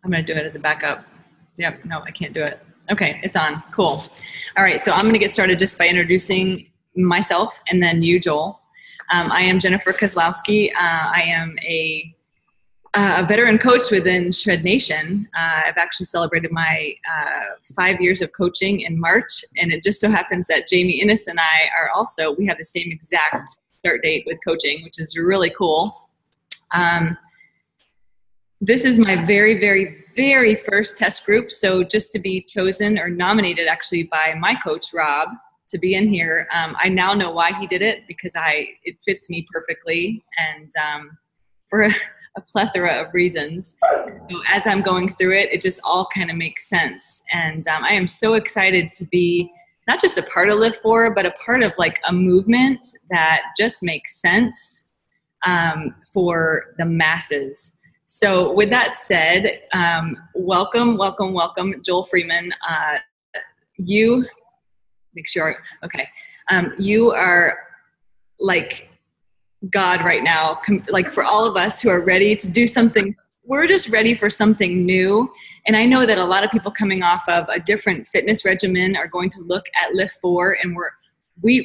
I'm going to do it as a backup. Yep. No, I can't do it. Okay. It's on. Cool. All right. So I'm going to get started just by introducing myself and then you, Joel. I am Jennifer Kozlowsky. I am a veteran coach within Shred Nation. I've actually celebrated my 5 years of coaching in March, and it just so happens that Jaime Innis and I are also, we have the same exact start date with coaching, which is really cool. This is my very, very, very first test group. So just to be chosen or nominated actually by my coach, Rob, to be in here, I now know why he did it, because it fits me perfectly, and for a plethora of reasons. So as I'm going through it, it just all kind of makes sense. And I am so excited to be not just a part of LIIFT4, but a part of like a movement that just makes sense for the masses. So with that said, welcome, welcome, welcome, Joel Freeman. You, make sure, okay. You are like God right now, like for all of us who are ready to do something. We're just ready for something new. And I know that a lot of people coming off of a different fitness regimen are going to look at LIIFT4, and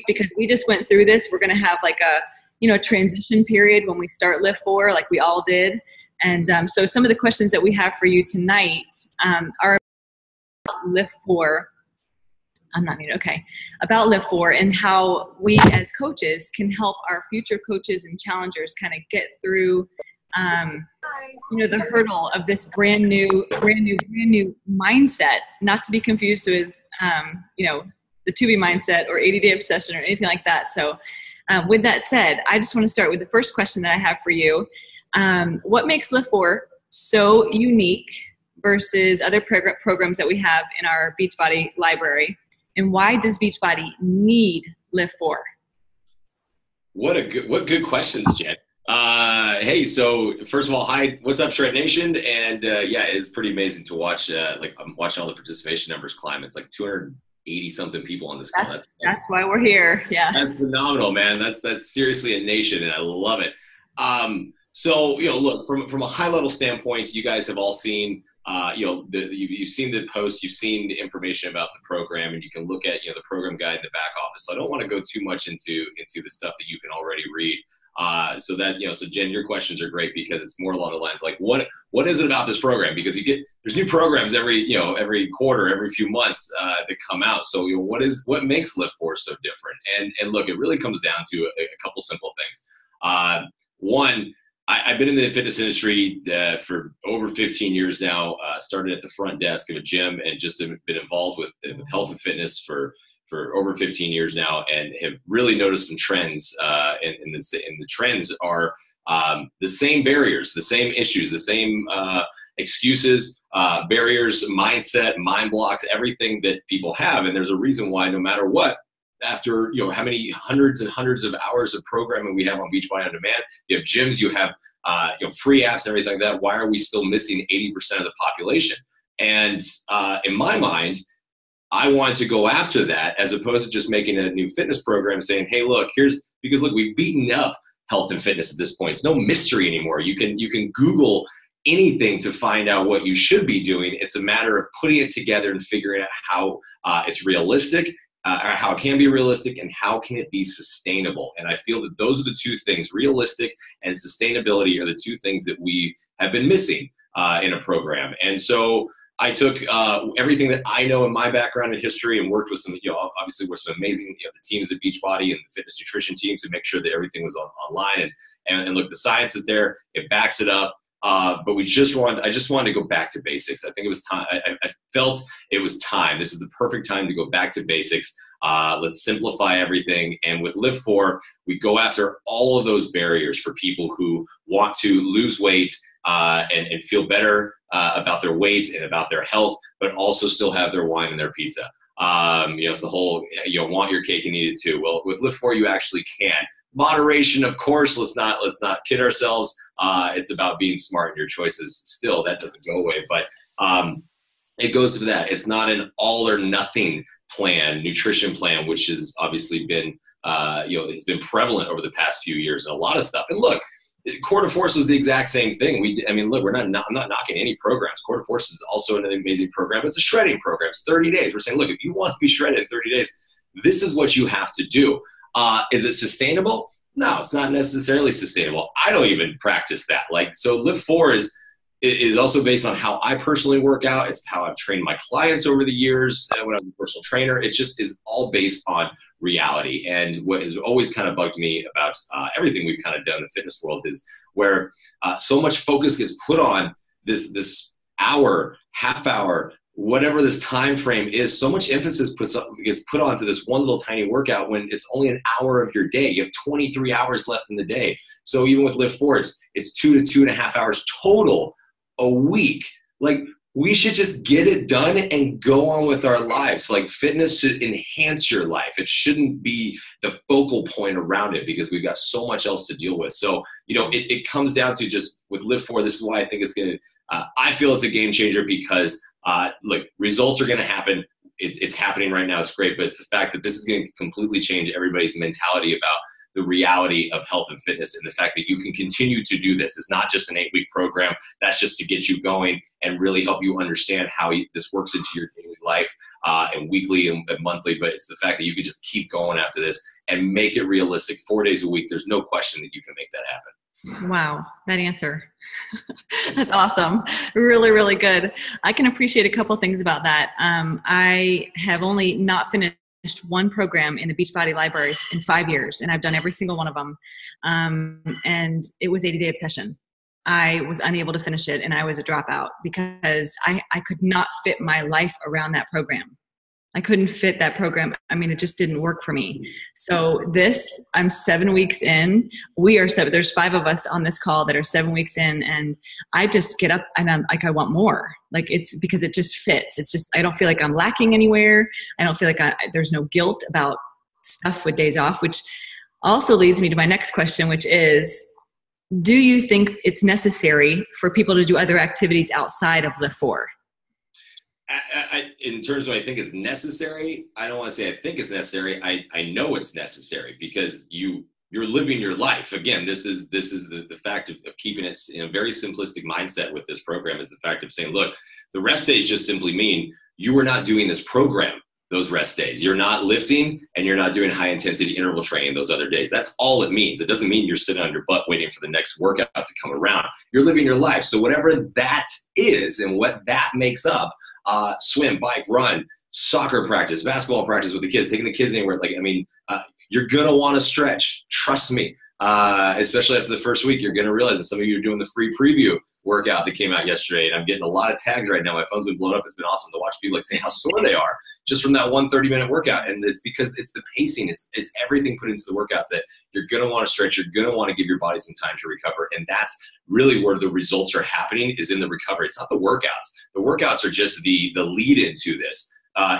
because we just went through this, we're going to have like a transition period when we start LIIFT4, like we all did. And so some of the questions that we have for you tonight are about LIIFT4. I'm not muted. Okay. About LIIFT4 and how we as coaches can help our future coaches and challengers kind of get through, the hurdle of this brand new mindset, not to be confused with, the 2B mindset or 80-day obsession or anything like that. So with that said, I just want to start with the first question that I have for you. What makes LIIFT4 so unique versus other programs that we have in our Beachbody library? And why does Beachbody need LIIFT4? What good questions, Jen. Hey, so first of all, hi, what's up, Shred Nation? And yeah, it's pretty amazing to watch. I'm watching all the participation numbers climb. It's like 280 something people on this call. That's why we're here. Yeah, that's phenomenal, man. That's seriously a nation, and I love it. So look, from a high level standpoint, you guys have all seen. You've seen the post, you've seen the information about the program, and you can look at the program guide in the back office. So I don't want to go too much into the stuff that you can already read. So Jen, your questions are great because it's more along the lines like what is it about this program? Because there's new programs every quarter, every few months that come out. So what makes LIIFT4 so different? And look, it really comes down to a couple simple things. One, I've been in the fitness industry for over 15 years now. Started at the front desk of a gym and just have been involved with health and fitness for over 15 years now, and have really noticed some trends. And the trends are the same barriers, the same issues, the same excuses, barriers, mindset, mind blocks, everything that people have. And there's a reason why, no matter what, after how many hundreds and hundreds of hours of programming we have on Beachbody On Demand, you have gyms, you have free apps and everything like that. Why are we still missing 80% of the population? And in my mind, I wanted to go after that as opposed to just making a new fitness program saying, hey, look, because we've beaten up health and fitness at this point. It's no mystery anymore. You can Google anything to find out what you should be doing. It's a matter of putting it together and figuring out how it's realistic. How it can be realistic and how can it be sustainable. And I feel that those are the two things, realistic and sustainability are the two things that we have been missing in a program. And so I took everything that I know in my background and history and worked with some, obviously with some amazing the teams at Beachbody and the fitness nutrition teams to make sure that everything was online. And look, the science is there, it backs it up. But I just wanted to go back to basics. I think it was time. I felt it was time. This is the perfect time to go back to basics. Let's simplify everything. And with LIIFT4, we go after all of those barriers for people who want to lose weight and feel better about their weight and about their health, but also still have their wine and their pizza. It's the whole, want your cake and eat it too. Well, with LIIFT4, you actually can. Moderation, of course. Let's not kid ourselves. It's about being smart in your choices. Still, that doesn't go away, but it goes to that. It's not an all or nothing nutrition plan, which has obviously been, it's been prevalent over the past few years and a lot of stuff. And look, Core to Force was the exact same thing. I mean, look, I'm not knocking any programs. Core to Force is also an amazing program. It's a shredding program. It's 30 days. We're saying, look, if you want to be shredded in 30 days, this is what you have to do. Is it sustainable? No, it's not necessarily sustainable. I don't even practice that. Like, so LIIFT4 is also based on how I personally work out. It's how I've trained my clients over the years when I was a personal trainer. It just is all based on reality. And what has always kind of bugged me about everything we've kind of done in the fitness world is where so much focus gets put on this hour, half hour, whatever this time frame is, so much emphasis gets put onto this one little tiny workout when it's only an hour of your day. You have 23 hours left in the day. So even with LIIFT4, it's 2 to 2.5 hours total a week. Like, we should just get it done and go on with our lives. Like, fitness should enhance your life. It shouldn't be the focal point around it because we've got so much else to deal with. So, you know, it comes down to just with LIIFT4, this is why I think it's going to, I feel it's a game changer because look, results are going to happen. It's happening right now. It's great, but it's the fact that this is going to completely change everybody's mentality about the reality of health and fitness, and the fact that you can continue to do this. It's not just an 8-week program. That's just to get you going and really help you understand how this works into your daily life and weekly and monthly. But it's the fact that you can just keep going after this and make it realistic 4 days a week. There's no question that you can make that happen. Wow, that answer. That's awesome. Really, really good. I can appreciate a couple things about that. I have only not finished one program in the Beachbody libraries in 5 years, and I've done every single one of them. And it was 80-day obsession. I was unable to finish it, and I was a dropout because I could not fit my life around that program. I couldn't fit that program. I mean, it just didn't work for me. So I'm 7 weeks in. We are 7. There's 5 of us on this call that are 7 weeks in, and I just get up and I'm like, I want more. Like, it's because it just fits. It's just, I don't feel like I'm lacking anywhere. I don't feel like there's no guilt about stuff with days off, which also leads me to my next question, which is, do you think it's necessary for people to do other activities outside of LIIFT4? In terms of I think it's necessary, I don't want to say I think it's necessary. I know it's necessary because you're living your life. Again, this is the fact of keeping it in a very simplistic mindset with this program is the fact of saying, look, the rest days just simply mean you are not doing this program those rest days. You're not lifting and you're not doing high intensity interval training those other days. That's all it means. It doesn't mean you're sitting on your butt waiting for the next workout to come around. You're living your life. So whatever that is and what that makes up, swim, bike, run, soccer practice, basketball practice with the kids, taking the kids anywhere. Like, I mean, you're going to want to stretch. Trust me. Especially after the first week, you're going to realize that some of you are doing the free preview workout that came out yesterday. And I'm getting a lot of tags right now. My phone's been blown up. It's been awesome to watch people like saying how sore they are just from that 30-minute workout. And it's because it's the pacing. It's everything put into the workouts that you're going to want to stretch. You're going to want to give your body some time to recover. And that's really where the results are happening, is in the recovery. It's not the workouts. The workouts are just the lead into this.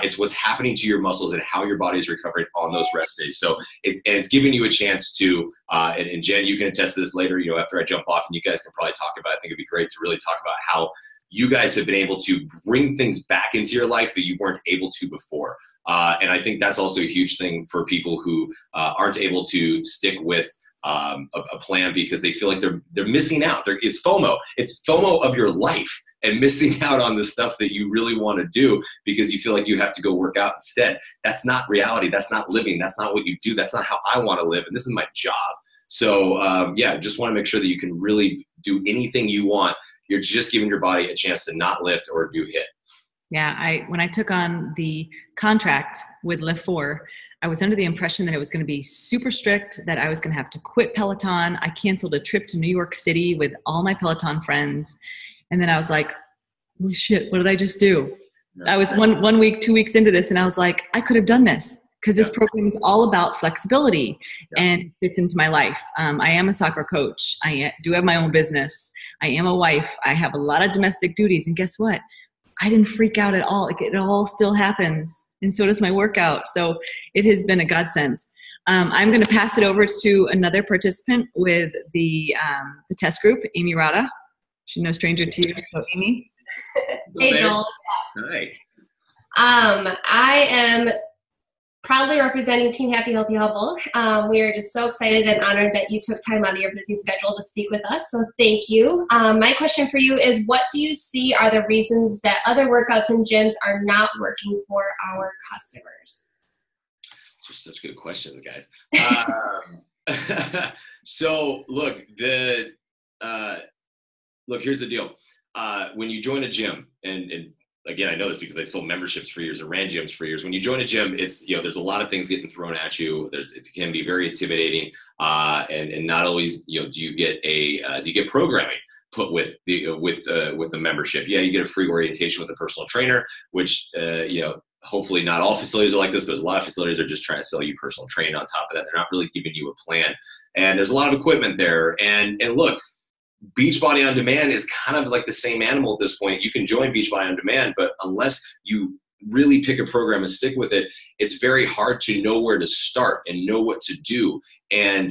It's what's happening to your muscles and how your body is recovering on those rest days. So it's giving you a chance to, and Jen, you can attest to this later, you know, after I jump off, and you guys can probably talk about it. I think it'd be great to really talk about how you guys have been able to bring things back into your life that you weren't able to before. And I think that's also a huge thing for people who aren't able to stick with a plan because they feel like they're missing out. It's FOMO. It's FOMO of your life and missing out on the stuff that you really want to do because you feel like you have to go work out instead. That's not reality. That's not living. That's not what you do. That's not how I want to live. And this is my job. So yeah, just want to make sure that you can really do anything you want. You're just giving your body a chance to not lift or do HIIT. Yeah, when I took on the contract with LIIFT4, I was under the impression that it was going to be super strict, that I was going to have to quit Peloton. I canceled a trip to New York City with all my Peloton friends. And then I was like, holy shit, what did I just do? I was 1 week, 2 weeks into this, and I was like, I could have done this because this program is all about flexibility and fits into my life. I am a soccer coach. I do have my own business. I am a wife. I have a lot of domestic duties. And guess what? I didn't freak out at all. Like, it all still happens. And so does my workout. So it has been a godsend. I'm going to pass it over to another participant with the test group, Amy Rada. She's no stranger to you. So Amy. Hey, Joel. Hi. I am proudly representing Team Happy Healthy Hubble. We are just so excited and honored that you took time out of your busy schedule to speak with us, so thank you. My question for you is, what do you see are the reasons that other workouts and gyms are not working for our customers? Those are such good questions, guys. So look, here's the deal. When you join a gym, and again, I know this because I sold memberships for years and ran gyms for years. When you join a gym, it's, there's a lot of things getting thrown at you. It can be very intimidating. And not always, do you get programming put with the membership? Yeah, you get a free orientation with a personal trainer, which, hopefully not all facilities are like this, but a lot of facilities are just trying to sell you personal training on top of that. They're not really giving you a plan. And there's a lot of equipment there. And look, Beachbody On Demand is kind of like the same animal at this point. You can join Beachbody On Demand, but unless you really pick a program and stick with it, it's very hard to know where to start and know what to do. And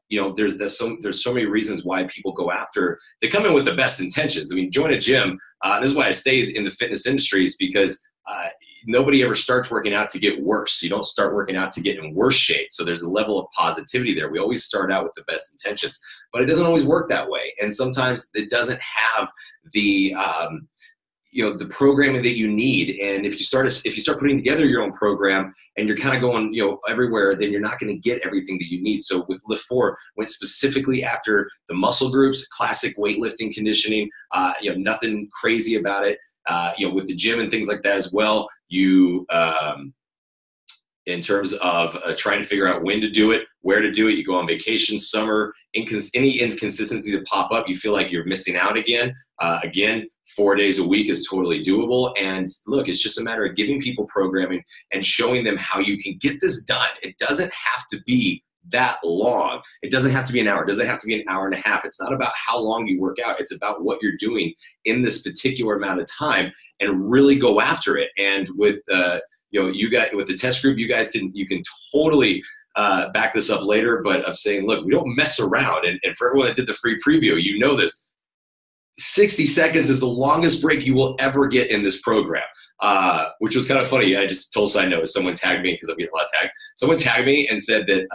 there's so many reasons why people go after. They come in with the best intentions. I mean, join a gym. This is why I stayed in the fitness industries, because nobody ever starts working out to get worse. You don't start working out to get in worse shape. So there's a level of positivity there. We always start out with the best intentions, but it doesn't always work that way. And sometimes it doesn't have the programming that you need. And if you start putting together your own program and you're kind of going, everywhere, then you're not going to get everything that you need. So with LIIFT4, went specifically after the muscle groups, classic weightlifting conditioning, nothing crazy about it. With the gym and things like that as well, in terms of trying to figure out when to do it, where to do it, you go on vacation, summer, any inconsistency that pop up, you feel like you're missing out again. 4 days a week is totally doable. And look, it's just a matter of giving people programming and showing them how you can get this done. It doesn't have to be that long. It doesn't have to be an hour. It doesn't have to be an hour and a half. It's not about how long you work out. It's about what you're doing in this particular amount of time, and really go after it. And with you guys, with the test group, you can totally back this up later, but of saying, look, we don't mess around. And for everyone that did the free preview, this 60 seconds is the longest break you will ever get in this program. Which was kind of funny. I just told side note, someone tagged me, because I'm getting a lot of tags. Someone tagged me and said that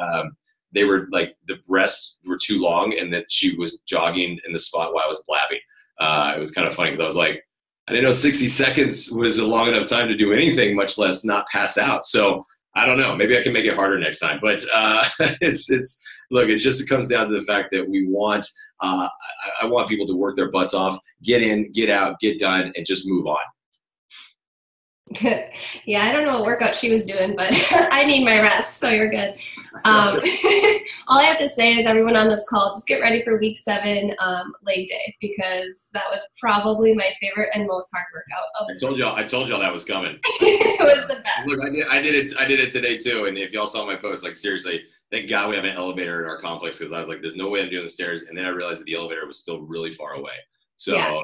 they were like, the breasts were too long and that she was jogging in the spot while I was blabbing. It was kind of funny, because I was like, I didn't know 60 seconds was a long enough time to do anything, much less not pass out. So I don't know. Maybe I can make it harder next time. But look, it comes down to the fact that we want, I want people to work their butts off, get in, get out, get done, and just move on. Yeah, I don't know what workout she was doing, but I need my rest, so you're good. All I have to say is, everyone on this call, just get ready for week 7 leg day, because that was probably my favorite and most hard workout. I told y'all that was coming. It was the best. Look, I did it today too. And if y'all saw my post, like, seriously, thank God we have an elevator in our complex, because I was like, there's no way I'm doing the stairs. And then I realized that the elevator was still really far away. So yeah.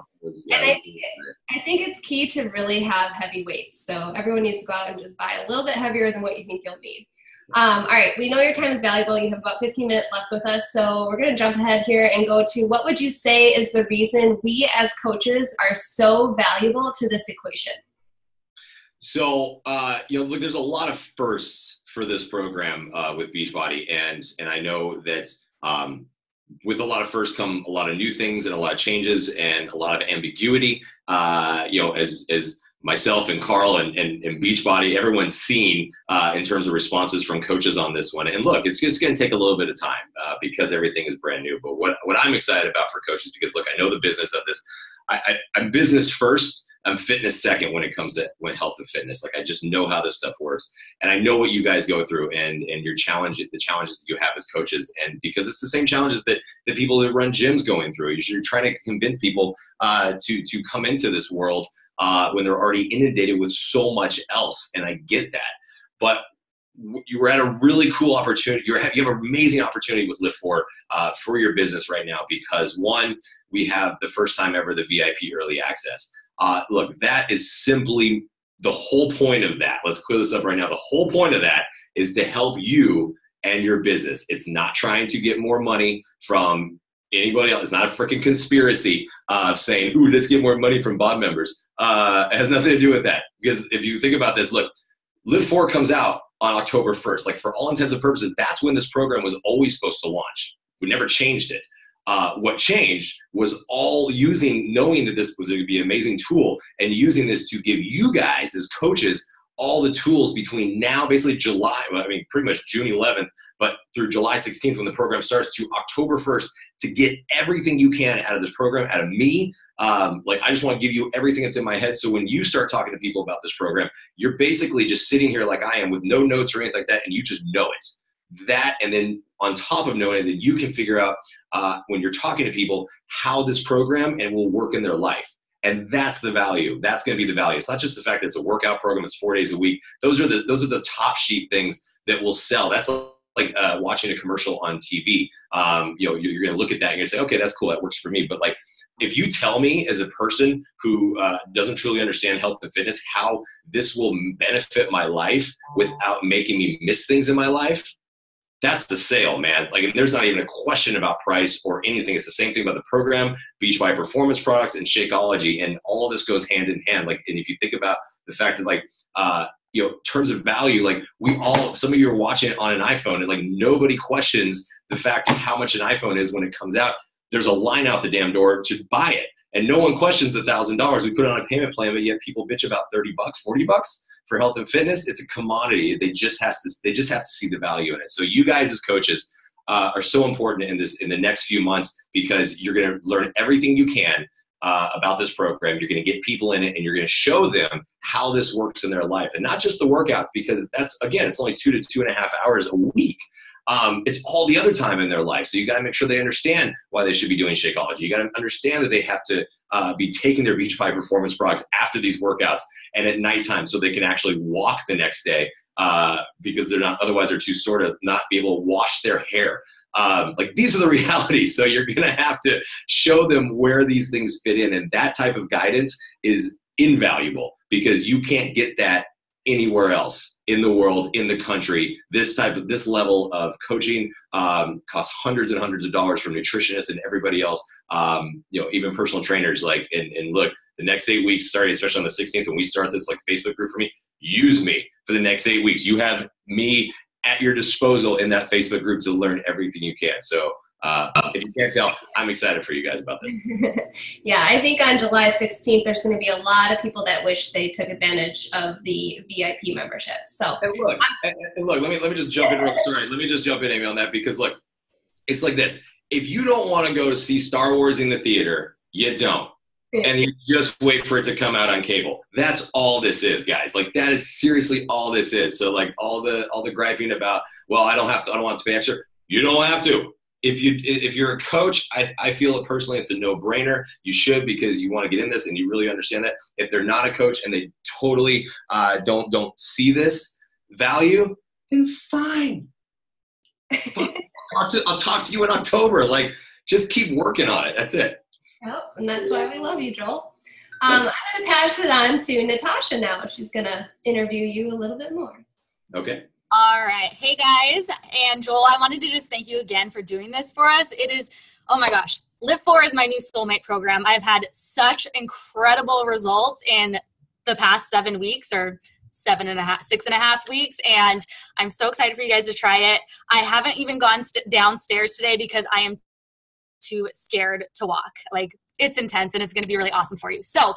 I think it's key to really have heavy weights. So everyone needs to go out and just buy a little bit heavier than what you think you'll need. All right, we know your time is valuable. You have about 15 minutes left with us. So we're going to jump ahead here and go to, what would you say is the reason we as coaches are so valuable to this equation? So, look, there's a lot of firsts for this program with Beachbody. And I know that with a lot of firsts come a lot of new things and a lot of changes and a lot of ambiguity. As myself and Carl and Beachbody, everyone's seen in terms of responses from coaches on this one. And look, it's just going to take a little bit of time because everything is brand new. But what I'm excited about for coaches, because look, I know the business of this. I'm business first. I'm fitness second when it comes to health and fitness. Like, I just know how this stuff works, and I know what you guys go through and your challenge, the challenges that you have as coaches. And because it's the same challenges that the people that run gyms going through. You're trying to convince people to come into this world when they're already inundated with so much else. And I get that, but you're at a really cool opportunity. You have an amazing opportunity with LIIFT4 for your business right now, because one, we have the first time ever the VIP early access. Look, that is simply the whole point of that. Let's clear this up right now. The whole point of that is to help you and your business. It's not trying to get more money from anybody else. It's not a freaking conspiracy saying, ooh, let's get more money from BOD members. It has nothing to do with that. Because if you think about this, look, LIIFT4 comes out on October 1st. Like, for all intents and purposes, that's when this program was always supposed to launch. We never changed it. What changed was all knowing that this was going to be an amazing tool, and using this to give you guys as coaches all the tools between now, basically July, pretty much June 11th, but through July 16th when the program starts, to October 1st, to get everything you can out of this program, out of me. Like, I just want to give you everything that's in my head. So when you start talking to people about this program, you're basically just sitting here like I am with no notes or anything like that, and you just know it. That, and then on top of knowing it, then you can figure out when you're talking to people how this program and will work in their life. And that's the value. That's going to be the value. It's not just the fact that it's a workout program. It's 4 days a week. Those are the top sheet things that will sell. That's like watching a commercial on TV. You're going to look at that and you're going to say, okay, that's cool. That works for me. But like, if you tell me as a person who doesn't truly understand health and fitness how this will benefit my life without making me miss things in my life, that's the sale, man. Like, there's not even a question about price or anything. It's the same thing about the program, Beachbody Performance Products, and Shakeology, and all this goes hand in hand. Like, and if you think about the fact that, like, in terms of value, like, some of you are watching it on an iPhone, and like, nobody questions the fact of how much an iPhone is when it comes out. There's a line out the damn door to buy it, and no one questions the $1,000. We put it on a payment plan, but yet people bitch about $30, $40 for health and fitness. It's a commodity. They just have to see the value in it. So you guys as coaches are so important in the next few months, because you're going to learn everything you can about this program. You're going to get people in it, and you're going to show them how this works in their life, and not just the workouts, because it's only 2 to 2.5 hours a week. It's all the other time in their life. So you got to make sure they understand why they should be doing Shakeology. You got to understand that they have to be taking their Beachbody Performance products after these workouts and at nighttime, so they can actually walk the next day, because otherwise they're too sore to not be able to wash their hair. Like, these are the realities. So you're going to have to show them where these things fit in. And that type of guidance is invaluable, because you can't get that anywhere else in the world, in the country. This level of coaching costs hundreds and hundreds of dollars from nutritionists and everybody else, even personal trainers. Like, and look, the next 8 weeks, starting especially on the 16th, when we start this like Facebook group for me, use me for the next 8 weeks. You have me at your disposal in that Facebook group to learn everything you can. So if you can't tell, I'm excited for you guys about this. Yeah, I think on July 16th, there's going to be a lot of people that wish they took advantage of the VIP membership. So look, let me just jump in. Sorry, let me just jump in, Amy, on that, because look, it's like this. If you don't want to go to see Star Wars in the theater, you don't. And you just wait for it to come out on cable. That's all this is, guys. Like, that is seriously all this is. So like, all the griping about, well, I don't want to pay extra. You don't have to. If you're a coach, I feel it personally, it's a no-brainer. You should, because you want to get in this and you really understand that. If they're not a coach and they totally don't see this value, then fine. I'll talk to you in October. Like, just keep working on it. That's it. Yep, and that's why we love you, Joel. I'm going to pass it on to Natasha now. She's going to interview you a little bit more. Okay. All right. Hey, guys. And Joel, I wanted to just thank you again for doing this for us. It is, oh my gosh, LIIFT4 is my new soulmate program. I've had such incredible results in the past 7 weeks, or 6.5 weeks. And I'm so excited for you guys to try it. I haven't even gone downstairs today because I am too scared to walk. Like, it's intense, and it's going to be really awesome for you. So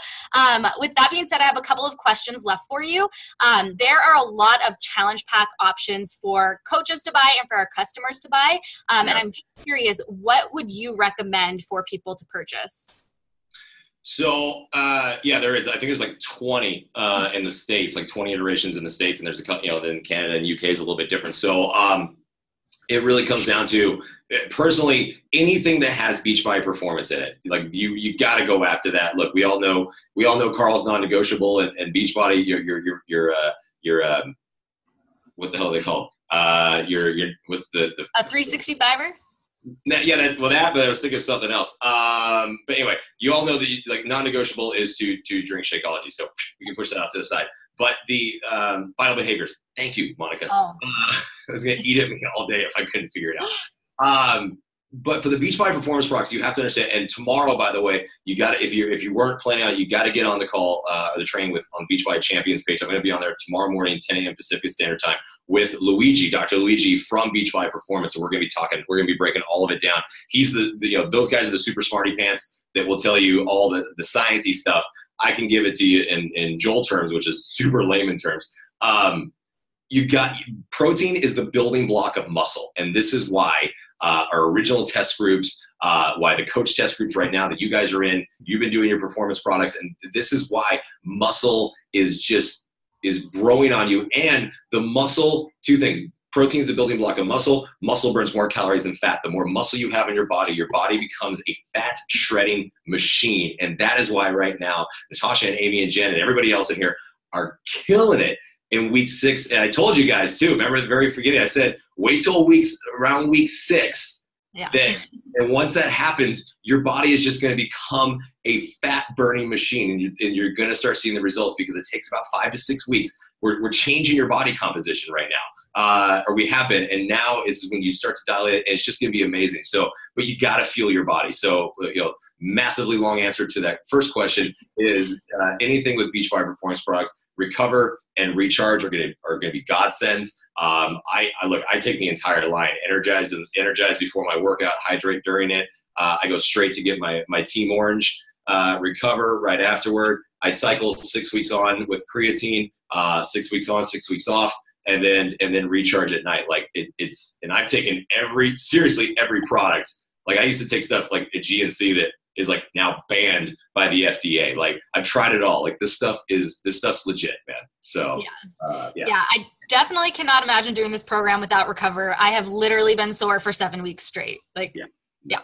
with that being said, I have a couple of questions left for you. There are a lot of challenge pack options for coaches to buy and for our customers to buy. And I'm just curious, what would you recommend for people to purchase? So, there is. I think there's like 20 in the States, like 20 iterations in the States, and there's in Canada and UK is a little bit different. So it really comes down to, personally, anything that has Beachbody Performance in it. Like, you got to go after that. Look, we all know Carl's non-negotiable, and Beachbody, your what the hell are they called? Your what's the a 365er? Yeah, but I was thinking of something else. But anyway, you all know that like non-negotiable is to drink Shakeology, so we can push that out to the side. But the vital behaviors. Thank you, Monica. Oh. I was gonna eat it all day if I couldn't figure it out. but for the Beachbody performance products, you have to understand. And tomorrow, by the way, you got to, if you weren't planning on it, you got to get on the call or the training on Beachbody Champions page. I'm going to be on there tomorrow morning, 10 a.m. Pacific Standard Time, with Luigi, Dr. Luigi from Beachbody Performance. And we're going to be breaking all of it down. He's those guys are the super smarty pants that will tell you all the sciencey stuff. I can give it to you in Joel terms, which is super layman terms. Protein is the building block of muscle, and this is why our original test groups, why the coach test groups right now that you guys are in, you've been doing your performance products, and this is why muscle is growing on you. And the muscle, two things: protein is the building block of muscle. Muscle burns more calories than fat. The more muscle you have in your body becomes a fat shredding machine, and that is why right now Natasha and Amy and Jen and everybody else in here are killing it in week 6. And I told you guys too, remember at the very beginning, I said, wait till around week 6. Yeah. And once that happens, your body is just going to become a fat burning machine, and you're going to start seeing the results, because it takes about 5 to 6 weeks. We're changing your body composition right now, or we have been. And now is when you start to dial it, and it's just going to be amazing. So, but you got to feel your body. So, massively long answer to that first question is anything with Beachbody Performance products, recover and recharge are going to be godsends. I take the entire line: energize before my workout, hydrate during it. I go straight to get my Team Orange, recover right afterward. I cycle 6 weeks on with creatine, 6 weeks on, 6 weeks off, and then recharge at night. Like and I've taken every product. Like I used to take stuff like a GNC that is like now banned by the FDA. Like I've tried it all. Like this stuff's legit, man. So yeah. I definitely cannot imagine doing this program without recover. I have literally been sore for 7 weeks straight. Like yeah.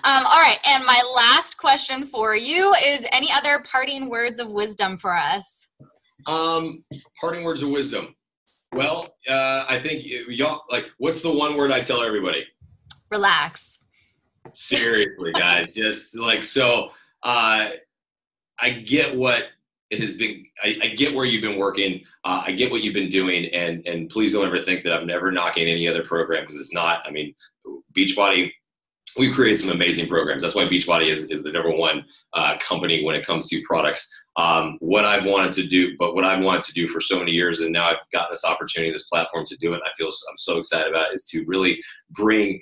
All right. And my last question for you is, any other parting words of wisdom for us? Parting words of wisdom. Well, I think y'all, like, what's the one word I tell everybody? Relax. Seriously, guys, just like, so, I get what it has been. I get where you've been working. I get what you've been doing, and please don't ever think that I'm never knocking any other program, because it's not. I mean, Beachbody, we've created some amazing programs. That's why Beachbody is the number one company when it comes to products. What I've wanted to do for so many years, and now I've gotten this opportunity, this platform to do it, and I'm so excited about it, is to really bring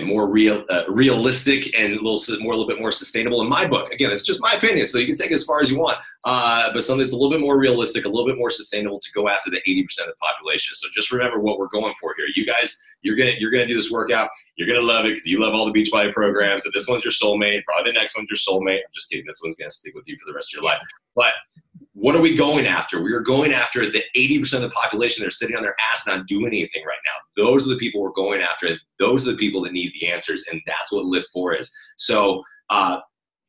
more realistic and a little bit more sustainable, in my book. Again, it's just my opinion, so you can take it as far as you want. But something that's a little bit more realistic, a little bit more sustainable, to go after the 80% of the population. So just remember what we're going for here. You guys, you're gonna do this workout. You're gonna love it because you love all the Beachbody programs. So this one's your soulmate. Probably the next one's your soulmate. I'm just kidding. This one's gonna stick with you for the rest of your life. But what are we going after? We are going after the 80% of the population that are sitting on their ass not doing anything right now. Those are the people we're going after. And those are the people that need the answers. And that's what LIIFT4 is. So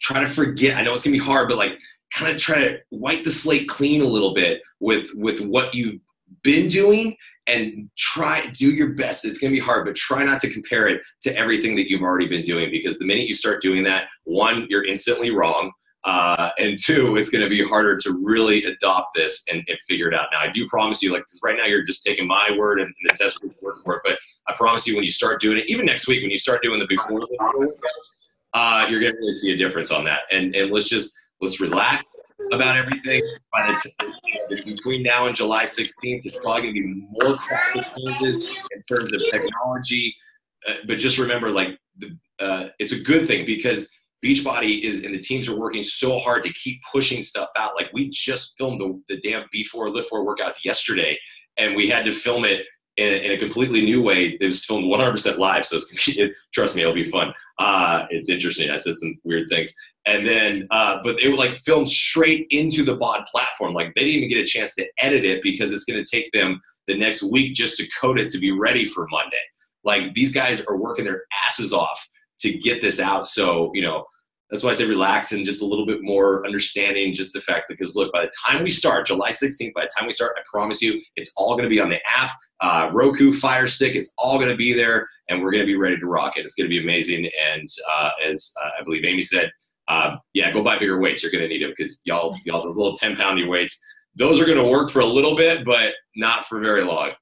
try to forget. I know it's going to be hard, but like kind of try to wipe the slate clean a little bit with what you've been doing, and do your best. It's going to be hard, but try not to compare it to everything that you've already been doing, because the minute you start doing that, 1, you're instantly wrong. And 2, it's going to be harder to really adopt this and figure it out. Now, I do promise you, like, because right now you're just taking my word and the test group word for it, but I promise you, when you start doing it, even next week, when you start doing the before workouts, you're going to really see a difference on that. And let's relax about everything. Between now and July 16th, there's probably going to be more changes in terms of technology. But just remember, like, it's a good thing, because Beachbody and the teams are working so hard to keep pushing stuff out. Like, we just filmed the damn LIIFT4 workouts yesterday, and we had to film it in a completely new way. It was filmed 100% live, so trust me, it'll be fun. It's interesting. I said some weird things. And then, but it was like filmed straight into the BOD platform. Like, they didn't even get a chance to edit it, because it's going to take them the next week just to code it to be ready for Monday. Like, these guys are working their asses off to get this out. So, that's why I say relax, and just a little bit more understanding, just the fact that, because look, by the time we start, July 16th, by the time we start, I promise you, it's all going to be on the app, Roku, Fire Stick, it's all going to be there, and we're going to be ready to rock it. It's going to be amazing. And as I believe Amy said, go buy bigger weights. You're going to need them, because y'all those little 10-pound weights, those are going to work for a little bit, but not for very long.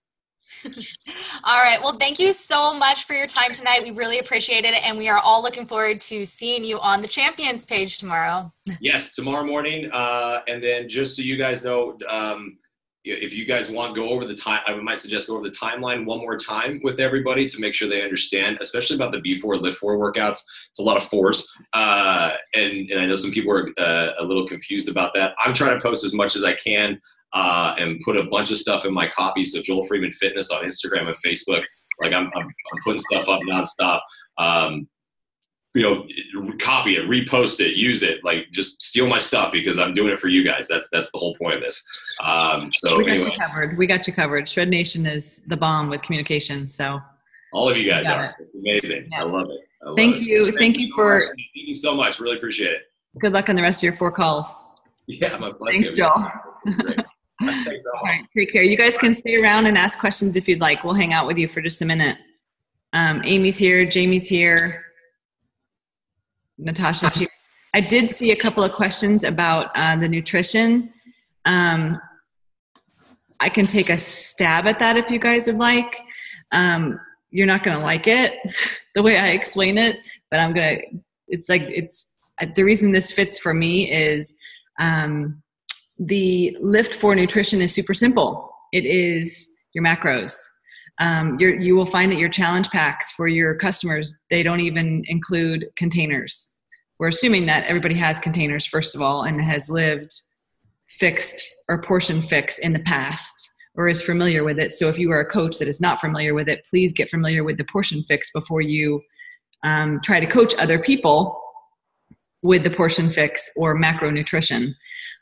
All right. Well, thank you so much for your time tonight. We really appreciate it. And we are all looking forward to seeing you on the Champions page tomorrow. Yes, tomorrow morning. And then just so you guys know, if you guys want to go over the time, I might suggest go over the timeline one more time with everybody to make sure they understand, especially about the B4 LIIFT4 workouts. It's a lot of fours. And I know some people are a little confused about that. I'm trying to post as much as I can and put a bunch of stuff in my copy. So Joel Freeman Fitness on Instagram and Facebook. Like I'm putting stuff up nonstop. Copy it, repost it, use it, like just steal my stuff because I'm doing it for you guys. That's the whole point of this. So you covered. We got you covered. Shred Nation is the bomb with communication. So all of you guys are. It's amazing. Yeah. I love it. Thank you. Thank you so much. Really appreciate it. Good luck on the rest of your 4 calls. Yeah, my pleasure. Thanks, Joel. Thanks, all right, take care. You guys can stay around and ask questions if you'd like. We'll hang out with you for just a minute. Amy's here. Jamie's here. Natasha's here. I did see a couple of questions about the nutrition. I can take a stab at that if you guys would like. You're not going to like it the way I explain it, but the reason this fits for me is the LIIFT4 nutrition is super simple. It is your macros. You will find that your challenge packs for your customers, they don't even include containers. We're assuming that everybody has containers, first of all, and has lived fixed or portion fix in the past or is familiar with it. So if you are a coach that is not familiar with it, please get familiar with the portion fix before you try to coach other people with the portion fix or macro nutrition.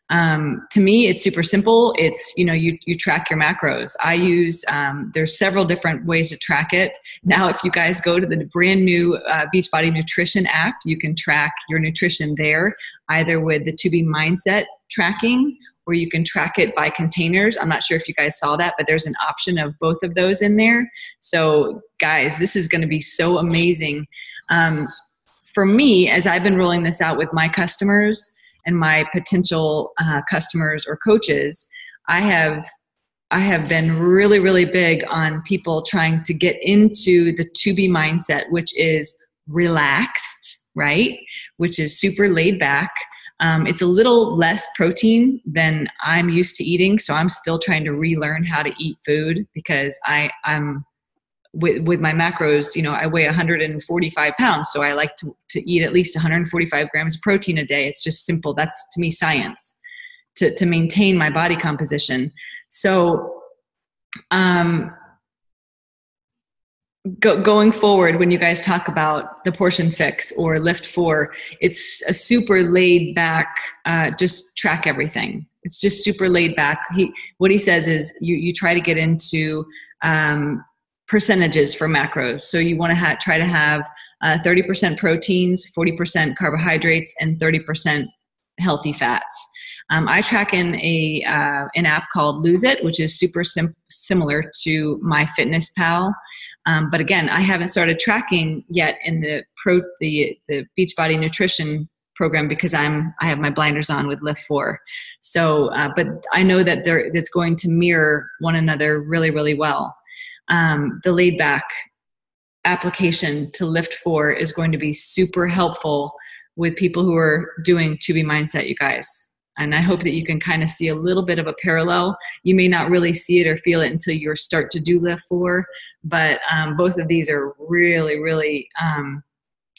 To me, it's super simple. It's, you track your macros. I use, there's several different ways to track it. Now, if you guys go to the brand new Beachbody Nutrition app, you can track your nutrition there, either with the To Be Mindset tracking, or you can track it by containers. I'm not sure if you guys saw that, but there's an option of both of those in there. So guys, this is going to be so amazing. For me, as I've been rolling this out with my customers and my potential customers or coaches, I have been really, really big on people trying to get into the To Be mindset, which is relaxed, right? Which is super laid back. It's a little less protein than I'm used to eating, so I'm still trying to relearn how to eat food because I'm with my macros, I weigh 145 pounds, so I like to eat at least 145 grams of protein a day. It's just simple. That's, to me, science to maintain my body composition. So going forward, when you guys talk about the portion fix or LIIFT4, it's a super laid back, just track everything. It's just super laid back. What he says is you try to get into percentages for macros. So you want to try to have 30% proteins, 40% carbohydrates, and 30% healthy fats. I track in an app called Lose It, which is super similar to MyFitnessPal. But again, I haven't started tracking yet in the Beachbody Nutrition program because I have my blinders on with LIIFT4. So, but I know that it's going to mirror one another really, really well. The laid back application to LIIFT4 is going to be super helpful with people who are doing To Be mindset, you guys. And I hope that you can kind of see a little bit of a parallel. You may not really see it or feel it until you start to do LIIFT4, but both of these are really, really,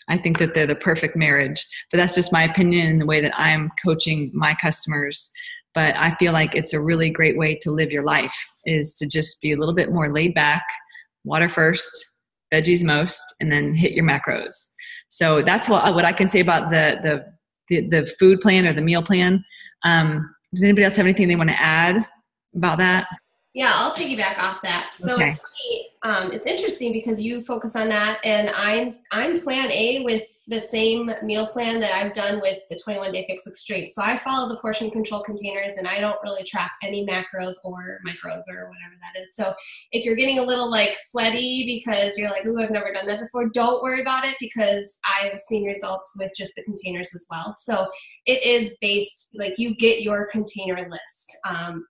I think that they're the perfect marriage. But that's just my opinion and the way that I'm coaching my customers. But I feel like it's a really great way to live your life, is to just be a little bit more laid back, water first, veggies most, and then hit your macros. So that's what I can say about the food plan or the meal plan. Does anybody else have anything they want to add about that? Yeah, I'll piggyback off that. So Okay. It's funny. It's interesting because you focus on that, and I'm plan A with the same meal plan that I've done with the 21-day fix extreme. So I follow the portion control containers, and I don't really track any macros or micros or whatever that is. So if you're getting a little sweaty because you're like, "Ooh, I've never done that before," don't worry about it because I've seen results with just the containers as well. So it is based, you get your container list,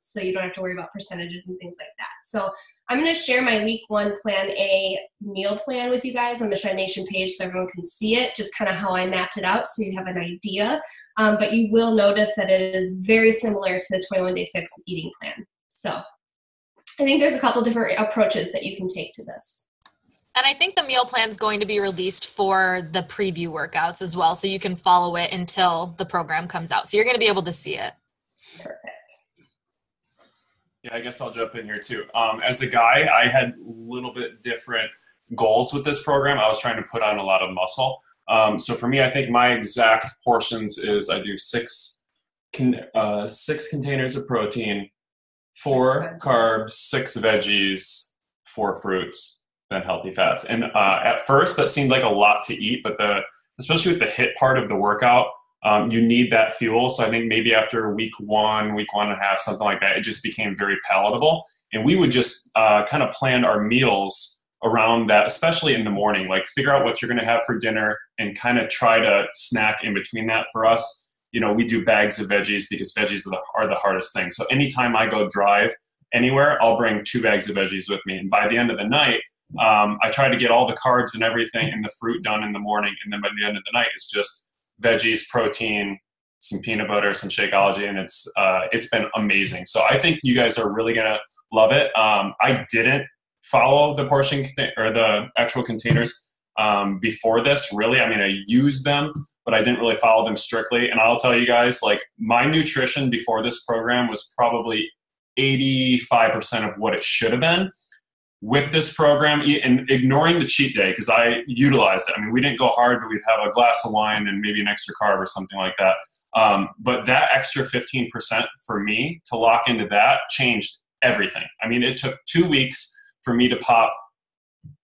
so you don't have to worry about percentages and things like that. So I'm going to share my week 1 plan A meal plan with you guys on the Shred Nation page so everyone can see it, just kind of how I mapped it out so you have an idea. But you will notice that it is very similar to the 21-day fix eating plan. So I think there's a couple different approaches that you can take to this. And I think the meal plan is going to be released for the preview workouts as well, so you can follow it until the program comes out. So you're going to be able to see it. Perfect. Yeah, I guess I'll jump in here too. As a guy, I had a little bit different goals with this program. I was trying to put on a lot of muscle. So for me, I think my exact portions is I do six containers of protein, 4 carbs, 6 veggies, 4 fruits, then healthy fats. And at first, that seemed like a lot to eat, but especially with the HIIT part of the workout, you need that fuel. So I think maybe after week 1 and a half, something like that, it just became very palatable. And we would just kind of plan our meals around that, especially in the morning, like figure out what you're going to have for dinner and kind of try to snack in between that. For us, you know, we do bags of veggies because veggies are the hardest thing. So anytime I go drive anywhere, I'll bring 2 bags of veggies with me. And by the end of the night, I try to get all the carbs and everything and the fruit done in the morning. And then by the end of the night, it's just veggies, protein, some peanut butter, some Shakeology, and it's been amazing. So I think you guys are really gonna love it. I didn't follow the portion or the actual containers before this, really. I mean, I used them, but I didn't really follow them strictly. And I'll tell you guys, like, my nutrition before this program was probably 85% of what it should have been. With this program, and ignoring the cheat day, because I utilized it. I mean, we didn't go hard, but we'd have a glass of wine and maybe an extra carb or something like that. But that extra 15% for me to lock into that changed everything. I mean, it took 2 weeks for me to pop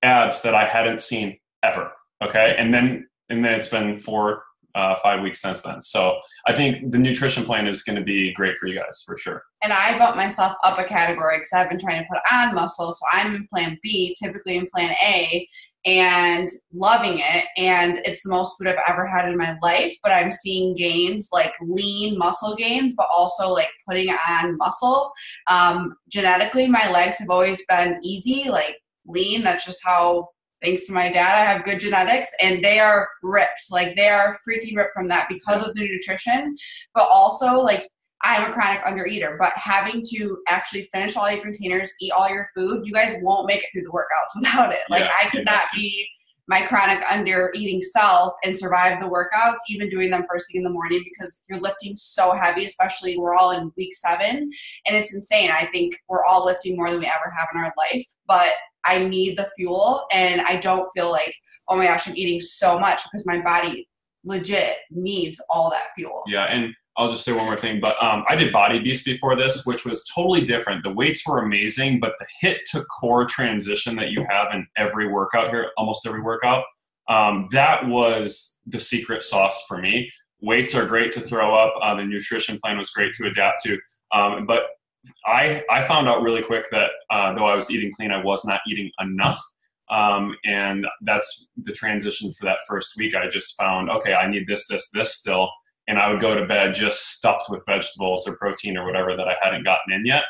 abs that I hadn't seen ever. Okay. And then it's been 5 weeks since then. So I think the nutrition plan is going to be great for you guys for sure. And I bumped myself up a category because I've been trying to put on muscle. So I'm in plan B, typically in plan A, and loving it. And it's the most food I've ever had in my life, but I'm seeing gains, like lean muscle gains, but also like putting on muscle. Genetically, my legs have always been easy, like lean. That's just how, thanks to my dad, I have good genetics, and they are ripped. Like, they are freaking ripped from that because of the nutrition, but also, like, I'm a chronic undereater, but having to actually finish all your containers, eat all your food, you guys won't make it through the workouts without it. Like, I could not be my chronic under-eating self and survive the workouts, even doing them first thing in the morning, because you're lifting so heavy, especially we're all in week 7, and it's insane. I think we're all lifting more than we ever have in our life, but I need the fuel, and I don't feel like, oh my gosh, I'm eating so much, because my body legit needs all that fuel. Yeah, and I'll just say one more thing, but I did Body Beast before this, which was totally different. The weights were amazing, but the HIIT to core transition that you have in every workout here, almost every workout, that was the secret sauce for me. Weights are great to throw up. The nutrition plan was great to adapt to, but I found out really quick that though I was eating clean, I was not eating enough. And that's the transition for that first week. I just found, okay, I need this still. And I would go to bed just stuffed with vegetables or protein or whatever that I hadn't gotten in yet.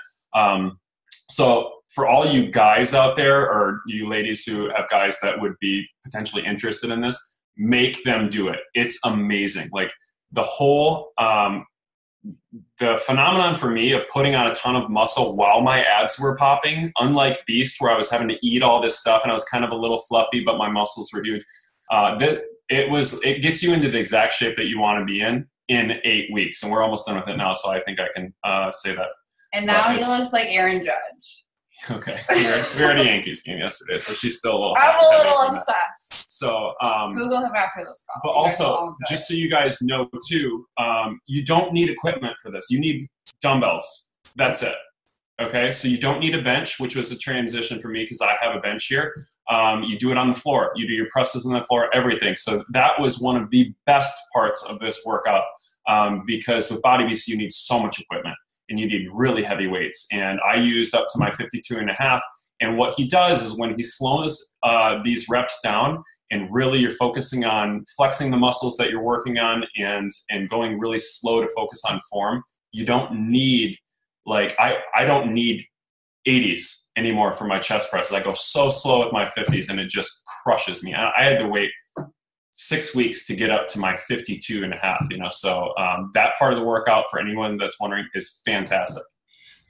So for all you guys out there, or you ladies who have guys that would be potentially interested in this, make them do it. It's amazing. Like, the whole, the phenomenon for me of putting on a ton of muscle while my abs were popping, unlike Beast, where I was having to eat all this stuff and I was kind of a little fluffy, but my muscles were huge. It gets you into the exact shape that you want to be in 8 weeks. And we're almost done with it now. So I think I can say that. And now he looks like Aaron Judge. Okay. We were at a Yankees game yesterday, so she's still a little. I'm a little obsessed. So Google him after this call. But also, just so you guys know too, you don't need equipment for this. You need dumbbells. That's it. Okay, so you don't need a bench, which was a transition for me because I have a bench here. You do it on the floor. You do your presses on the floor, everything. So that was one of the best parts of this workout, because with Body Beast, you need so much equipment and you need really heavy weights. And I used up to my 52.5. And what he does is when he slows these reps down, and really you're focusing on flexing the muscles that you're working on and going really slow to focus on form, you don't need, like, I don't need 80s. anymore for my chest presses. I go so slow with my 50s and it just crushes me. I had to wait 6 weeks to get up to my 52 and a half, so that part of the workout, for anyone that's wondering, is fantastic.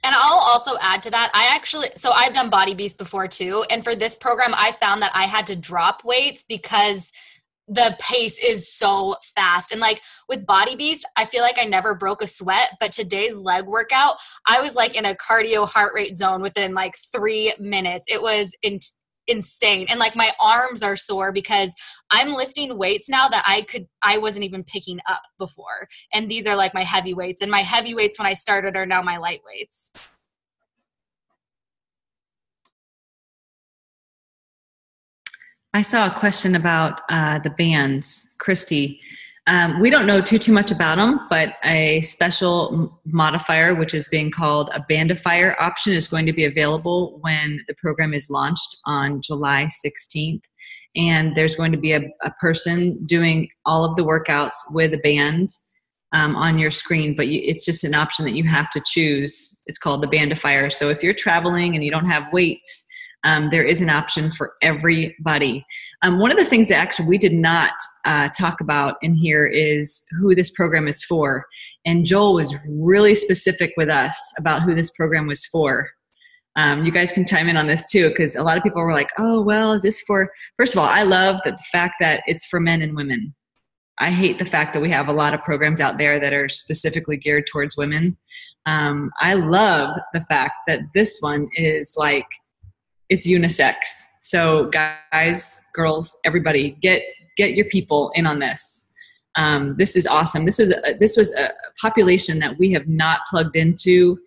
And I'll also add to that, I've done Body Beast before too. And for this program, I found that I had to drop weights because the pace is so fast. And like with Body Beast, I feel like I never broke a sweat, but today's leg workout, I was like in a cardio heart rate zone within like 3 minutes. It was insane. And like my arms are sore because I'm lifting weights now that I wasn't even picking up before. And these are like my heavy weights, and my heavy weights when I started are now my light weights. I saw a question about the bands, Christy. We don't know too much about them, but a special modifier, which is being called a bandifier option, is going to be available when the program is launched on July 16th. And there's going to be a person doing all of the workouts with a band on your screen, but it's just an option that you have to choose. It's called the bandifier. So if you're traveling and you don't have weights, there is an option for everybody. One of the things that actually we did not talk about in here is who this program is for. And Joel was really specific with us about who this program was for. You guys can chime in on this too, because a lot of people were like, oh, well, is this for, first of all, I love the fact that it's for men and women. I hate the fact that we have a lot of programs out there that are specifically geared towards women. I love the fact that this one is like, it's unisex. So guys, girls, everybody, get your people in on this. This is awesome. This was a population that we have not plugged into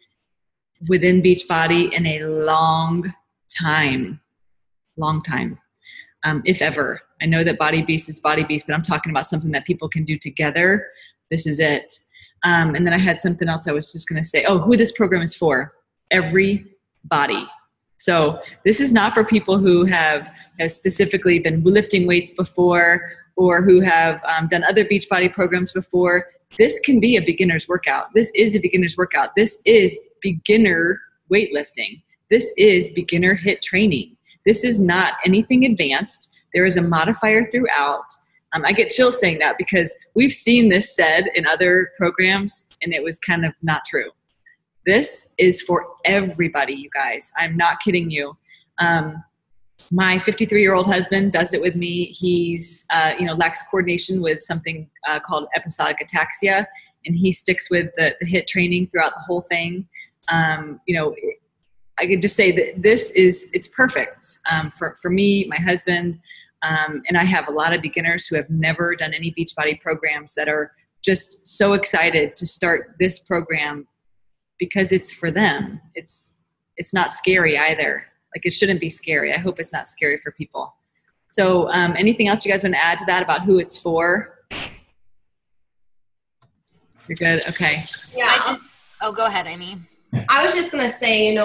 within Beachbody in a long time, if ever. I know that Body Beast is Body Beast, but I'm talking about something that people can do together. This is it. And then I had something else I was just going to say. Oh, who this program is for. Everybody. So this is not for people who have specifically been lifting weights before or who have done other Beachbody programs before. This can be a beginner's workout. This is a beginner's workout. This is beginner weightlifting. This is beginner HIIT training. This is not anything advanced. There is a modifier throughout. I get chills saying that because we've seen this said in other programs and it was kind of not true. This is for everybody, you guys. I'm not kidding you. My 53-year-old husband does it with me. He's, lacks coordination with something called episodic ataxia, and he sticks with the HIIT training throughout the whole thing. I could just say that it's perfect for me, my husband, and I have a lot of beginners who have never done any Beachbody programs that are just so excited to start this program because it's for them. It's not scary either. Like, it shouldn't be scary. I hope it's not scary for people. So anything else you guys want to add to that about who it's for? You're good? Okay. Yeah. Go ahead, Amy. I was just going to say,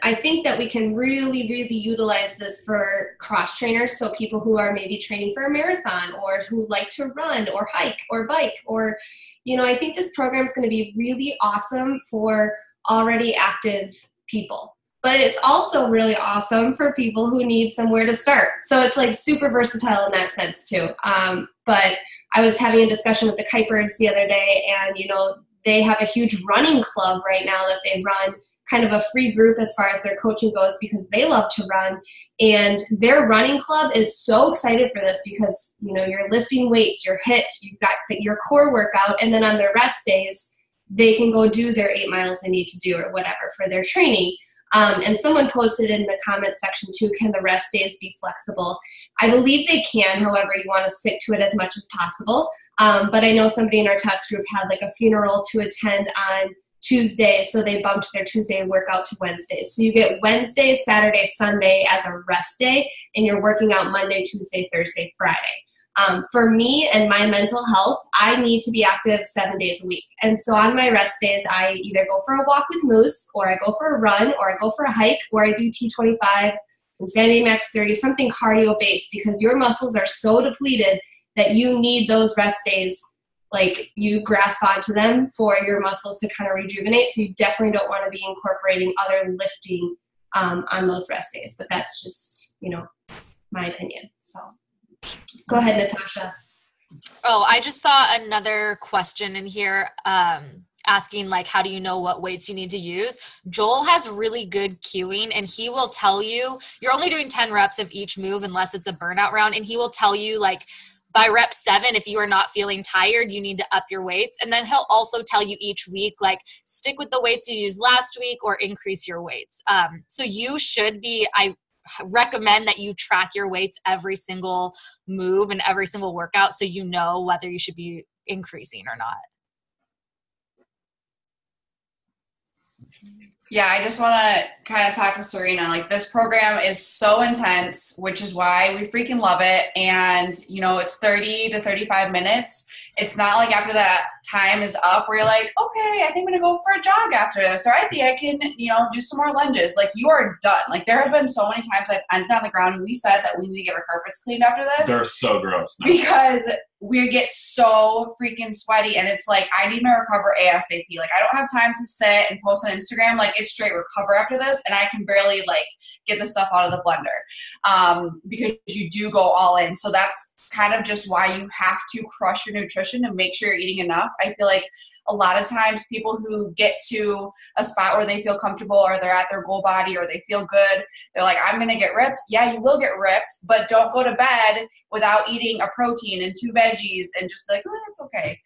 I think that we can really, really utilize this for cross trainers. So people who are maybe training for a marathon or who like to run or hike or bike or, I think this program is going to be really awesome for already active people. But it's also really awesome for people who need somewhere to start. So it's like super versatile in that sense too. But I was having a discussion with the Kuipers the other day, and they have a huge running club right now that they run, kind of a free group as far as their coaching goes because they love to run. And their running club is so excited for this because, you're lifting weights, your HIIT, you've got your core workout, and then on their rest days, they can go do their 8 miles they need to do or whatever for their training. And someone posted in the comments section too, can the rest days be flexible? I believe they can, however, you want to stick to it as much as possible. But I know somebody in our test group had like a funeral to attend on Tuesday, so they bumped their Tuesday workout to Wednesday. So you get Wednesday, Saturday, Sunday as a rest day, and you're working out Monday, Tuesday, Thursday, Friday. For me and my mental health, I need to be active 7 days a week. And so on my rest days, I either go for a walk with Moose, or I go for a run, or I go for a hike, or I do T25 and Sandy Max 30, something cardio-based, because your muscles are so depleted that you need those rest days, like you grasp onto them for your muscles to kind of rejuvenate. So you definitely don't want to be incorporating other lifting on those rest days. But that's just, my opinion. So go ahead, Natasha. Oh, I just saw another question in here asking, like, how do you know what weights you need to use? Joel has really good cueing, and he will tell you, you're only doing 10 reps of each move unless it's a burnout round, and he will tell you, like, by rep 7, if you are not feeling tired, you need to up your weights. And then he'll also tell you each week, like, stick with the weights you used last week or increase your weights. So you should be, I recommend that you track your weights every single move and every single workout so you know whether you should be increasing or not. Yeah, I just want to kind of talk to Serena. Like, this program is so intense, which is why we freaking love it. And, it's 30 to 35 minutes. It's not like after that time is up where you're like, okay, I think I'm going to go for a jog after this. Or I think I can, do some more lunges. Like, you are done. Like, there have been so many times I've ended on the ground and we said that we need to get our carpets cleaned after this. They're so gross now. Because we get so freaking sweaty and it's like, I need to recover ASAP. Like, I don't have time to sit and post on Instagram. Like, it's straight recover after this. And I can barely get the stuff out of the blender because you do go all in. So that's kind of just why you have to crush your nutrition and make sure you're eating enough. I feel like a lot of times people who get to a spot where they feel comfortable or they're at their goal body or they feel good, they're like, I'm going to get ripped. Yeah, you will get ripped, but don't go to bed without eating a protein and 2 veggies and just be like, oh, it's okay.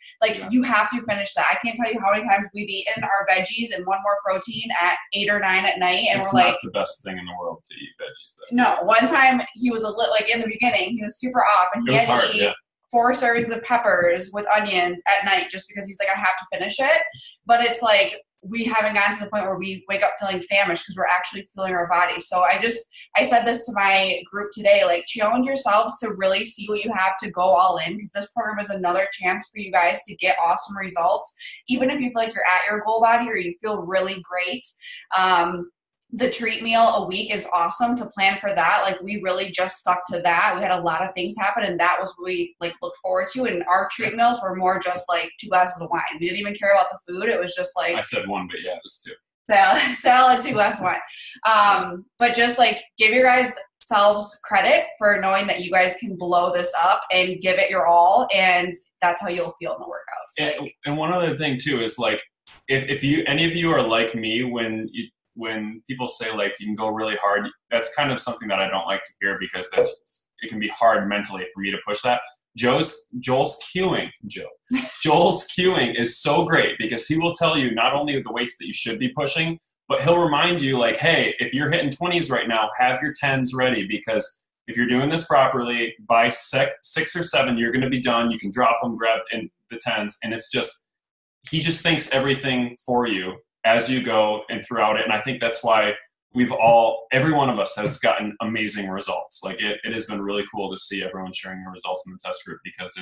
You have to finish that. I can't tell you how many times we've eaten our veggies and 1 more protein at 8 or 9 at night. And it's we're not the best thing in the world to eat veggies though. No, one time he was in the beginning, he was super off and he had to eat 4 servings of peppers with onions at night just because he's like, I have to finish it. But it's like, we haven't gotten to the point where we wake up feeling famished because we're actually feeling our body. So I said this to my group today, challenge yourselves to really see what you have to go all in, because this program is another chance for you guys to get awesome results. Even if you feel like you're at your goal body or you feel really great, the treat meal a week is awesome to plan for that. We really just stuck to that. We had a lot of things happen and that was what we looked forward to. And our treat meals were more just 2 glasses of wine. We didn't even care about the food. It was just I said 1, but yeah, it was 2. Salad, 2 glasses of wine. But just give your guys selves credit for knowing that you guys can blow this up and give it your all. And that's how you'll feel in the workouts. And one other thing too is if any of you are like me, when people say you can go really hard, that's kind of something that I don't like to hear because it can be hard mentally for me to push that. Joel's cueing is so great because he will tell you not only the weights that you should be pushing, but he'll remind you hey, if you're hitting 20s right now, have your 10s ready, because if you're doing this properly, by 6 or 7, you're going to be done. You can drop them, grab in the 10s, and he just thinks everything for you as you go and throughout it. And I think that's why every one of us has gotten amazing results. It has been really cool to see everyone sharing their results in the test group because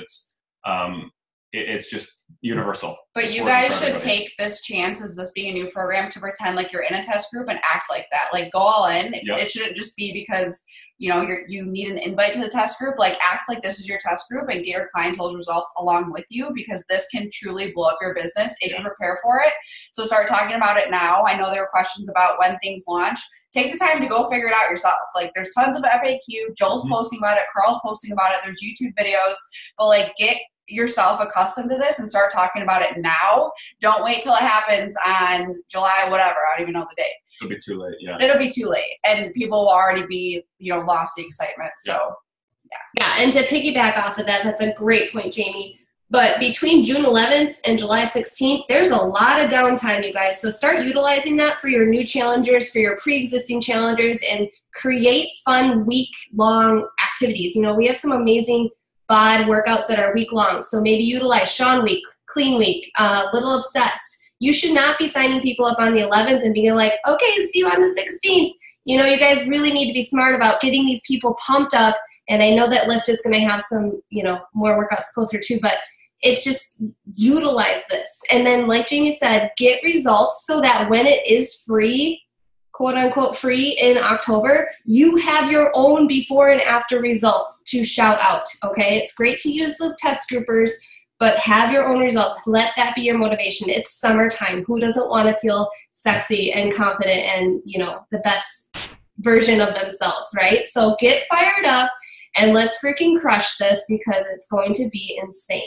it's just universal. But you guys should take this chance as this being a new program to pretend like you're in a test group and act like that. Go all in. Yep. It shouldn't just be because you need an invite to the test group. Act like this is your test group and get your clientele's results along with you, because this can truly blow up your business if you prepare for it. So start talking about it now. I know there are questions about when things launch. Take the time to go figure it out yourself. There's tons of FAQ. Joel's posting about it. Carl's posting about it. There's YouTube videos. But get yourself accustomed to this and start talking about it now. Don't wait till it happens on July, whatever. I don't even know the date. It'll be too late. Yeah. It'll be too late. And people will already be, lost the excitement. So, yeah. And to piggyback off of that, that's a great point, Jamie. But between June 11th and July 16th, there's a lot of downtime, you guys. So start utilizing that for your new challengers, for your pre-existing challengers, and create fun week-long activities. We have some amazing bod workouts that are week-long. So maybe utilize Sean Week, Clean Week, Little Obsessed. You should not be signing people up on the 11th and being like, okay, see you on the 16th. You guys really need to be smart about getting these people pumped up. And I know that LIIFT is going to have some, more workouts closer too, but it's just utilize this. And then, like Jamie said, get results so that when it is free, quote unquote free in October, you have your own before and after results to shout out. Okay. It's great to use the test groupers, but have your own results. Let that be your motivation. It's summertime. Who doesn't want to feel sexy and confident and, you know, the best version of themselves, right? So get fired up and let's freaking crush this because it's going to be insane.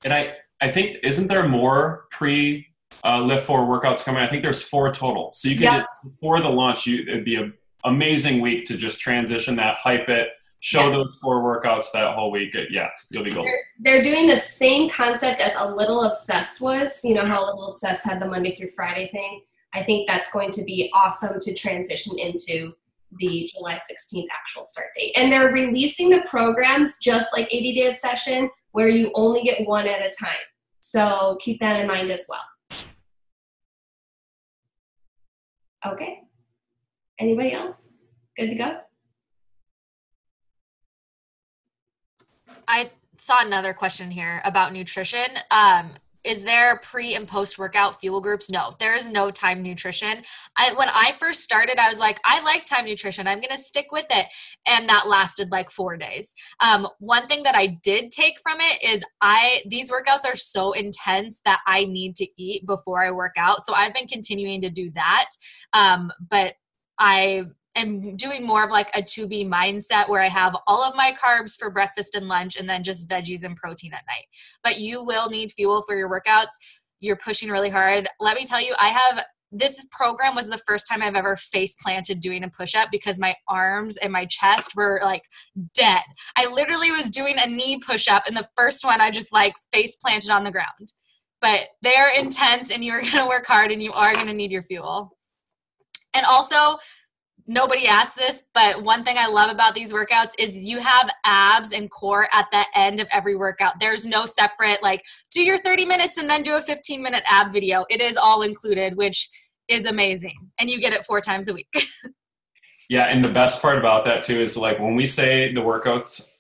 And I think, isn't there more LIIFT4 workouts coming? I think there's 4 total. So you could, before the launch, it'd be an amazing week to just transition that, hype it, show those 4 workouts that whole week. Yeah, you'll be golden. They're doing the same concept as A Little Obsessed was. You know how A Little Obsessed had the Monday through Friday thing? I think that's going to be awesome to transition into the July 16th actual start date. And they're releasing the programs just like 80 Day Obsession, where you only get one at a time. So keep that in mind as well. Okay. Anybody else? Good to go? I saw another question here about nutrition. Is there pre and post workout fuel groups? No, there is no time nutrition. When I first started, I was like, I like time nutrition. I'm going to stick with it. And that lasted like 4 days. One thing that I did take from it is these workouts are so intense that I need to eat before I work out. So I've been continuing to do that. But I am doing more of like a 2B mindset where I have all of my carbs for breakfast and lunch and then just veggies and protein at night. But you will need fuel for your workouts. You're pushing really hard. Let me tell you, this program was the first time I've ever face planted doing a push-up because my arms and my chest were like dead. I literally was doing a knee push-up and the first one I just like face planted on the ground. But they're intense and you're going to work hard and you are going to need your fuel. And also, nobody asked this, but one thing I love about these workouts is you have abs and core at the end of every workout. There's no separate, like, do your 30 minutes and then do a 15-minute ab video. It is all included, which is amazing. And you get it 4 times a week. Yeah, and the best part about that, too, is, like, when we say the workouts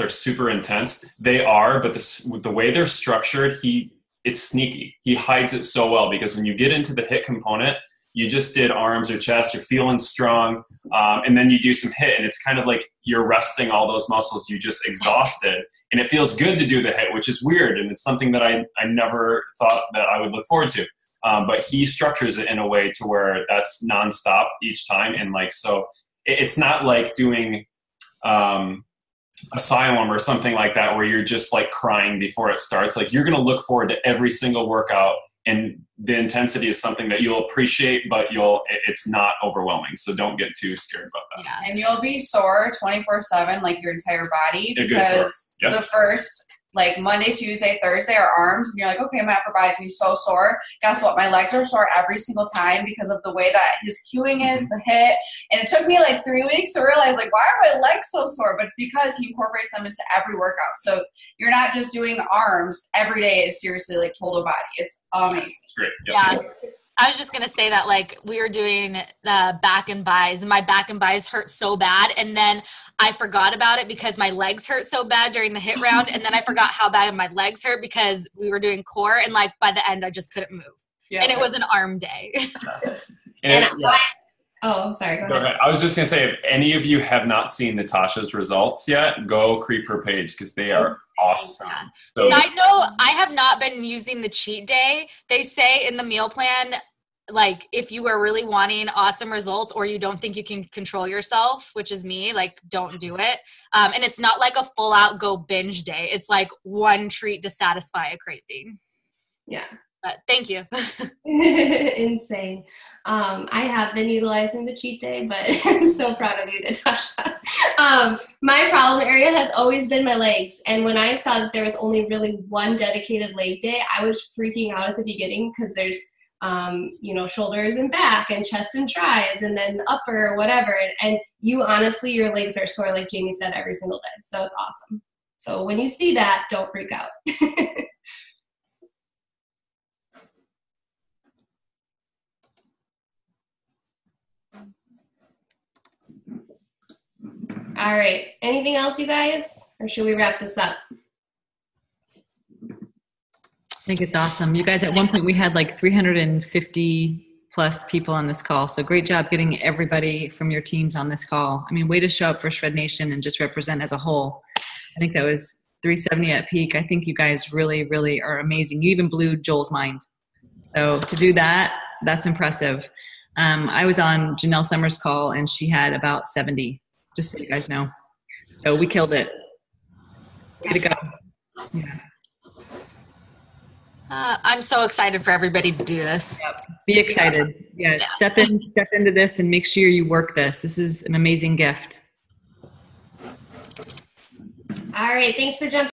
are super intense, they are, but the way they're structured, it's sneaky. He hides it so well because when you get into the HIIT component, you just did arms or chest, you're feeling strong, and then you do some HIIT, and it's kind of like you're resting all those muscles you just exhausted, and it feels good to do the HIIT, which is weird, and it's something that I never thought that I would look forward to. But he structures it in a way to where that's nonstop each time, and like so, it's not like doing Asylum or something like that where you're just like crying before it starts. Like you're going to look forward to every single workout. And the intensity is something that you'll appreciate, but it's not overwhelming. So don't get too scared about that. Yeah. And you'll be sore 24/7, like your entire body, because the first, like Monday, Tuesday, Thursday are arms, and you're like, okay, my upper body's gonna be so sore. Guess what? My legs are sore every single time because of the way that his cueing is, the HIIT. And it took me like 3 weeks to realize, like, why are my legs so sore? But it's because he incorporates them into every workout. So you're not just doing arms every day. It's seriously like total body. It's amazing. It's great. Yeah. I was just going to say that, like, we were doing the back and bis, and my back and bis hurt so bad. And then I forgot about it because my legs hurt so bad during the HIIT round. And then I forgot how bad my legs hurt because we were doing core. And, like, by the end, I just couldn't move. Yeah, and it was an arm day. Oh, sorry. Go ahead. I was just going to say, if any of you have not seen Natasha's results yet, go creep her page because they are awesome. So, side note, I have not been using the cheat day. They say in the meal plan, like, if you are really wanting awesome results or you don't think you can control yourself, which is me, like, don't do it. And it's not like a full out go binge day. It's like one treat to satisfy a craving. Yeah. But thank you. Insane. I have been utilizing the cheat day, but I'm so proud of you, Natasha. My problem area has always been my legs. And when I saw that there was only really one dedicated leg day, I was freaking out at the beginning because there's, shoulders and back and chest and tries and then upper or whatever. And you honestly, your legs are sore, like Jamie said, every single day. So it's awesome. So when you see that, don't freak out. All right. Anything else, you guys? Or should we wrap this up? I think it's awesome. You guys, at one point we had like 350 plus people on this call. So great job getting everybody from your teams on this call. I mean, way to show up for Shred Nation and just represent as a whole. I think that was 370 at peak. I think you guys really, really are amazing. You even blew Joel's mind. So to do that, that's impressive. I was on Janelle Summers' call, and she had about 70, just so you guys know. So we killed it. Way to go. Yeah. I'm so excited for everybody to do this. Yep. Be excited. Yeah, step into this and make sure you work this. This is an amazing gift. All right, thanks for jumping